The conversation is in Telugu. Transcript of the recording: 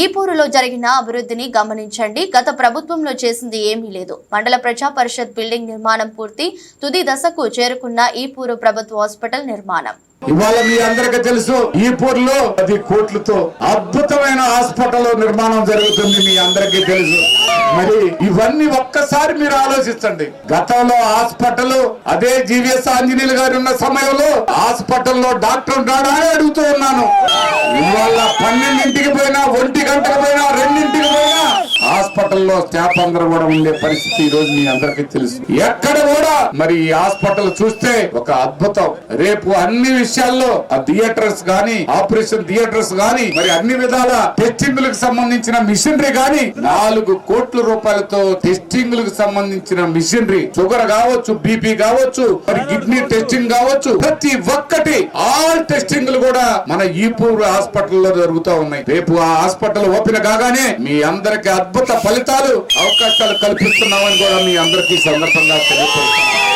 ఈపూరులో జరిగిన అభివృద్ధిని గమనించండి. గత ప్రభుత్వంలో చేసింది ఏమీ లేదు. మండల ప్రజా పరిషత్ బిల్డింగ్ నిర్మాణం పూర్తి తుది దశకు చేరుకున్న ఈపూరు ప్రభుత్వ హాస్పిటల్ నిర్మాణం. ఇవాళ మీ అందరికీ తెలుసు, ఈపూర్లో 10 కోట్లతో అద్భుతమైన హాస్పిటల్ నిర్మాణం జరుగుతుంది. మీ అందరికీ తెలుసు. మరి ఇవన్నీ ఒక్కసారి మీరు ఆలోచించండి. గతంలో హాస్పిటల్ అదే జీవీఎస్ ఆంజనేయులు గారు ఉన్న సమయంలో హాస్పిటల్లో డాక్టర్ రాడా అని అడుగుతూ ఉన్నాను. ఇవాళ 12ంటికి పోయినా, 1 గంటకు పోయినా, 2ంటికి పోయినా హాస్పిటల్లో స్టాఫ్ అందరూ కూడా ఉండే పరిస్థితి ఈ రోజు మీ అందరికీ తెలుసు. ఎక్కడ కూడా మరి ఈ హాస్పిటల్ చూస్తే ఒక అద్భుతం. రేపు అన్ని విషయాల్లో ఆ థియేటర్స్ గాని, ఆపరేషన్ థియేటర్స్ గాని, మరి అన్ని విధాల టెస్టింగ్లకు సంబంధించిన మిషనరీ గాని 4 కోట్ల రూపాయలతో టెస్టింగ్లకు సంబంధించిన మిషనరీ, షుగర్ కావచ్చు, బీపీ కావచ్చు, మరి కిడ్నీ టెస్టింగ్ కావచ్చు, ప్రతి ఒక్కటి ఆల్ టెస్టింగ్లు కూడా మన ఈపూర్ హాస్పిటల్లో జరుగుతూ ఉన్నాయి. రేపు ఆ హాస్పిటల్ ఓపెన్ కాగానే మీ అందరికి అద్భుత ఫలితాలు, అవకాశాలు కల్పిస్తున్నామని కూడా మీ అందరికీ సందర్భంగా తెలియజేస్తున్నాం.